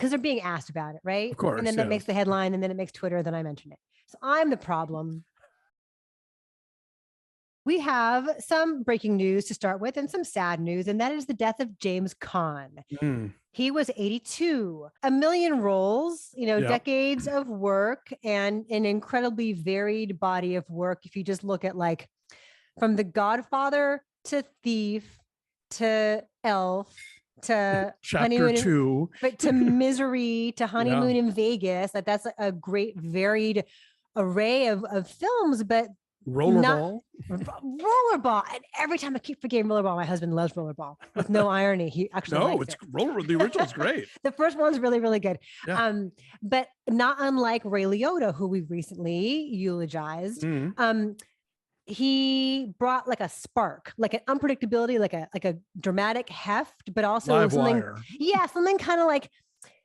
because they're being asked about it, right? Of course. And then that makes the headline, and then it makes Twitter, then I mention it. So I'm the problem. We have some breaking news to start with and some sad news, and that is the death of James Caan. He was 82, a million roles, decades of work and an incredibly varied body of work. If you just look at like from The Godfather to Thief to Elf to Chapter 2, but to Misery to Honeymoon in Vegas, that's a great varied array of films, but Rollerball. And every time I keep forgetting Rollerball, my husband loves Rollerball with no irony. He actually likes it. The original's great. The first one's really, really good. Yeah. But not unlike Ray Liotta, who we recently eulogized. He brought like a spark, like an unpredictability, like a dramatic heft, but also something kind of like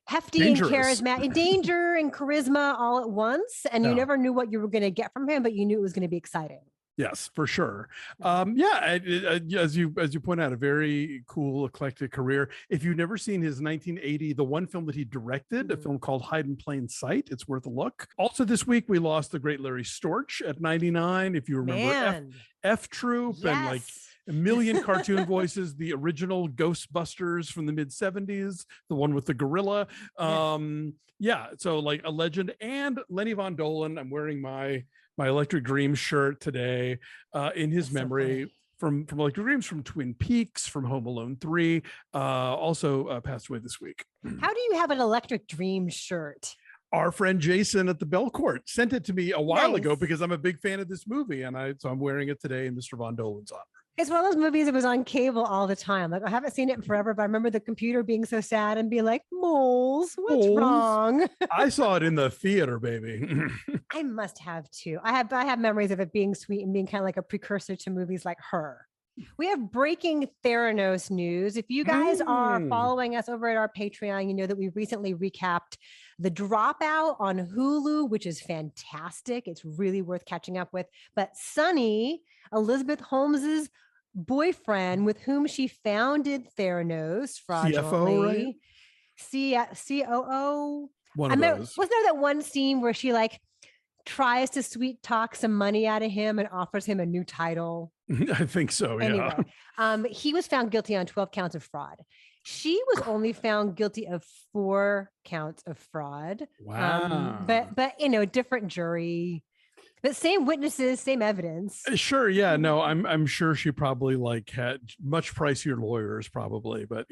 hefty Dangerous. And charismatic, danger and charisma all at once. And you never knew what you were going to get from him, but you knew it was going to be exciting. Yes, for sure. As you point out, a very cool, eclectic career. If you've never seen his 1980, the one film that he directed, a film called Hide in Plain Sight, it's worth a look. Also this week, we lost the great Larry Storch at 99. If you remember F Troop and like a million cartoon voices, the original Ghostbusters from the mid 70s, the one with the gorilla. So like a legend. And Lenny Von Dolan, I'm wearing my Electric Dreams shirt today in his memory from Electric Dreams, from Twin Peaks, from Home Alone 3, also passed away this week. How do you have an Electric Dreams shirt? Our friend Jason at the Belcourt sent it to me a while ago because I'm a big fan of this movie, and so I'm wearing it today in Mr. Von Dolan's honor. It's one of those movies that was on cable all the time. Like I haven't seen it in forever, but I remember the computer being so sad and being like, Moles, what's wrong? I saw it in the theater, baby. I must have too. I have memories of it being sweet and being kind of like a precursor to movies like Her. We have breaking Theranos news. If you guys are following us over at our Patreon, you know that we recently recapped The Dropout on Hulu, which is fantastic. It's really worth catching up with. But Sunny, Elizabeth Holmes's boyfriend, with whom she founded Theranos fraudulently. COO. One of those. Wasn't there that one scene where she like tries to sweet talk some money out of him and offers him a new title? I think so. Anyway, he was found guilty on 12 counts of fraud. She was only found guilty of 4 counts of fraud. Wow. But different jury. But same witnesses, same evidence. Sure. Yeah. No, I'm sure she probably like had much pricier lawyers probably, but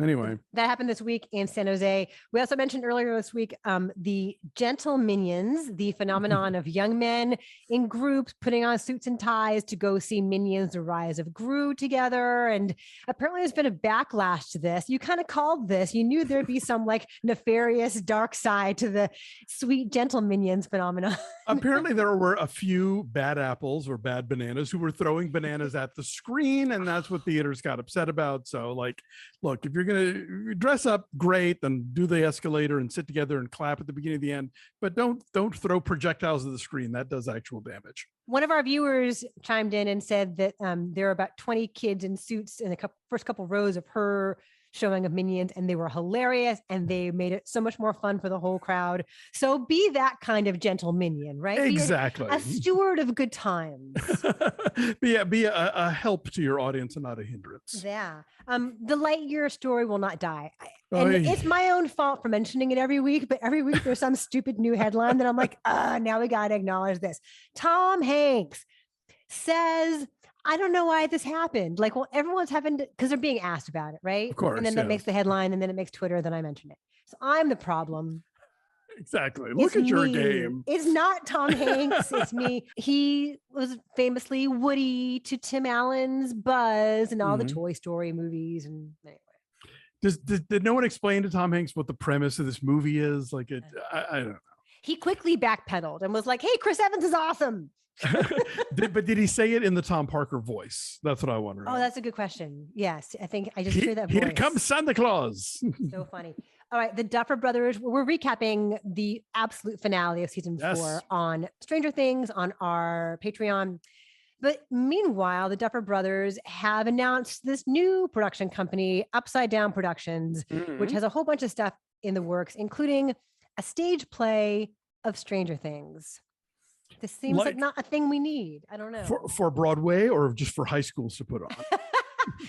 anyway. That happened this week in San Jose. We also mentioned earlier this week the Gentleminions, the phenomenon of young men in groups putting on suits and ties to go see Minions: The Rise of Gru together. And apparently there's been a backlash to this. You kind of called this. You knew there'd be some like nefarious dark side to the sweet Gentleminions phenomenon. Apparently there were a few bad apples or bad bananas who were throwing bananas at the screen, and that's what theaters got upset about. So like, look, if you're going to dress up, great, then do the escalator and sit together and clap at the beginning of the end, but don't throw projectiles at the screen. That does actual damage. One of our viewers chimed in and said that there are about 20 kids in suits in the first couple rows of her showing of Minions, and they were hilarious, and they made it so much more fun for the whole crowd. So be that kind of gentle minion, right? Exactly. Be a steward of good times. be a help to your audience and not a hindrance. Yeah. The Lightyear story will not die. And it's my own fault for mentioning it every week, but every week there's some stupid new headline that I'm like, now we got to acknowledge this. Tom Hanks says, I don't know why this happened. Like, well, everyone's having to, because they're being asked about it, right? Of course. And then that makes the headline, and then it makes Twitter, then I mention it. So I'm the problem. Exactly. Look at your game. It's not Tom Hanks. It's me. He was famously Woody to Tim Allen's Buzz and all the Toy Story movies. And anyway. Did no one explain to Tom Hanks what the premise of this movie is? Like, I don't know. He quickly backpedaled and was like, hey, Chris Evans is awesome. But did he say it in the Tom Parker voice? That's what I wonder. Oh, that's a good question. Yes, I think I just hear that voice. Here comes Santa Claus. So funny. All right, the Duffer brothers. We're recapping the absolute finale of season 4 on Stranger Things on our Patreon. But meanwhile, the Duffer brothers have announced this new production company, Upside Down Productions, which has a whole bunch of stuff in the works, including a stage play of Stranger Things. This seems like not a thing we need. I don't know. For Broadway or just for high schools to put on?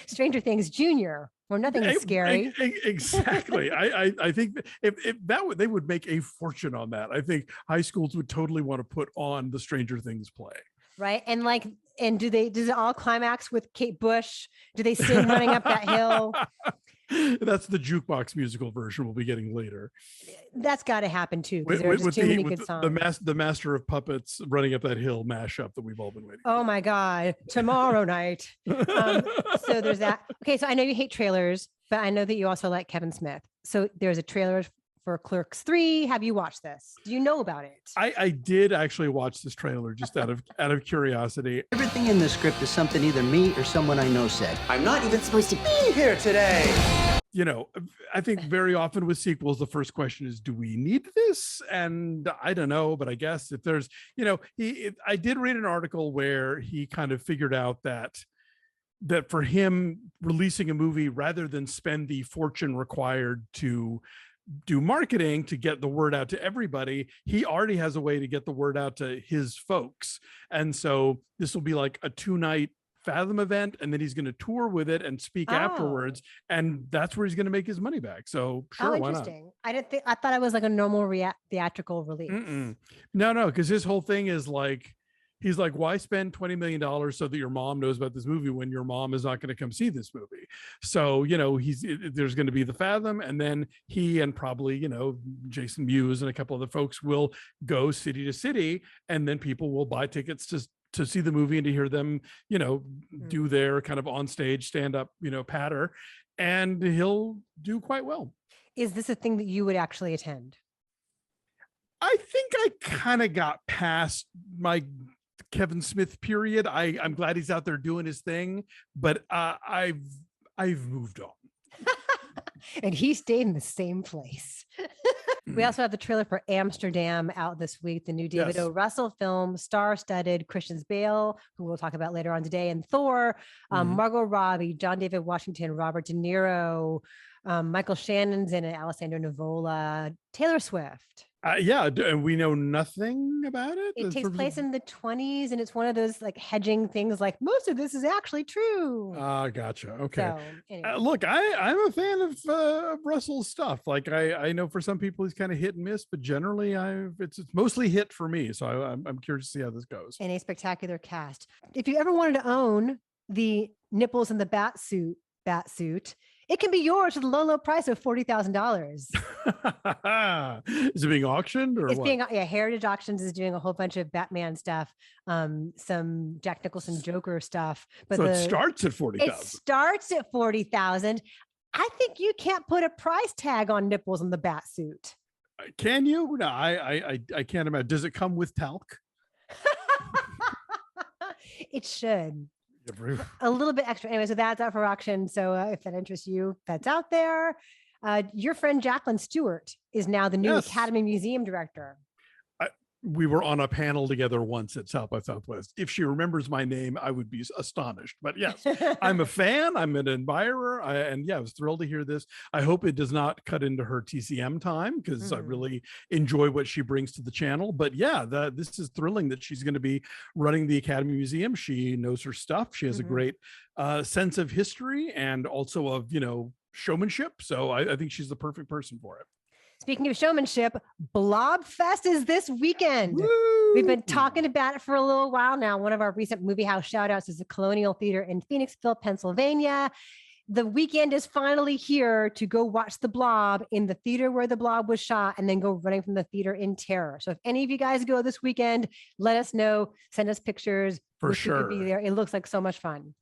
Stranger Things Junior, where nothing is scary. Exactly. I think if that they would make a fortune on that. I think high schools would totally want to put on the Stranger Things play. Right. And does it all climax with Kate Bush? Do they sing running up that hill? That's the jukebox musical version we'll be getting later. That's got to happen too, because there are just too many good songs. The Master of Puppets running up that hill mashup that we've all been waiting for. Oh my God, tomorrow night. So there's that. Okay, so I know you hate trailers, but I know that you also like Kevin Smith. So there's a trailer for Clerks 3. Have you watched this? Do you know about it? I did actually watch this trailer just out of curiosity. Everything in the script is something either me or someone I know said. I'm not even supposed to be here today. You know, I think very often with sequels, the first question is, do we need this? And I don't know, but I guess if there's, you know, I did read an article where he kind of figured out that for him releasing a movie, rather than spend the fortune required to do marketing to get the word out to everybody, he already has a way to get the word out to his folks. And so this will be like a 2-night Fathom event, and then he's going to tour with it and speak afterwards, and that's where he's going to make his money back. So sure, why not? I thought it was like a normal theatrical release. No, because his whole thing is like, he's like, why spend $20 million so that your mom knows about this movie when your mom is not going to come see this movie? So, you know, there's going to be the Fathom, and then he and probably, you know, Jason Mewes and a couple other folks will go city to city, and then people will buy tickets to see the movie and to hear them, you know, do their kind of on stage stand-up, you know, patter, and he'll do quite well. Is this a thing that you would actually attend? I think I kind of got past my Kevin Smith period. I'm glad he's out there doing his thing, but I've moved on. And he stayed in the same place. We also have the trailer for Amsterdam out this week, the new David O. Russell film, star-studded Christian Bale, who we'll talk about later on today, and Thor, Margot Robbie, John David Washington, Robert De Niro, Michael Shannon's in it, Alessandro Nivola, Taylor Swift. And we know nothing about it. It takes place in the 20s, and it's one of those like hedging things, like most of this is actually true. Gotcha. Okay. So, anyway. Look, I'm a fan of Russell's stuff. Like I know for some people he's kind of hit and miss, but generally it's mostly hit for me. So I'm curious to see how this goes. And a spectacular cast. If you ever wanted to own the nipples in the batsuit, it can be yours for the low price of $40,000. Is it being auctioned or it's what? being Heritage Auctions is doing a whole bunch of Batman stuff, some Jack Nicholson Joker stuff. But so it starts at $40,000. It starts at $40,000. I think you can't put a price tag on nipples in the batsuit. Can you? No, I can't imagine. Does it come with talc? It should. A little bit extra. Anyway, so that's out for auction. So if that interests you, that's out there. Your friend Jacqueline Stewart is now the new Academy Museum director. We were on a panel together once at South by Southwest. If she remembers my name, I would be astonished. But yes, I'm a fan. I'm an admirer. I was thrilled to hear this. I hope it does not cut into her TCM time, because I really enjoy what she brings to the channel. But yeah, this is thrilling that she's going to be running the Academy Museum. She knows her stuff. She has a great sense of history and also of, you know, showmanship. So I think she's the perfect person for it. Speaking of showmanship, Blobfest is this weekend. Woo! We've been talking about it for a little while now. One of our recent movie house shout outs is the Colonial Theater in Phoenixville, Pennsylvania. The weekend is finally here to go watch the Blob in the theater where the Blob was shot, and then go running from the theater in terror. So if any of you guys go this weekend, let us know, send us pictures. For sure. Be there. It looks like so much fun.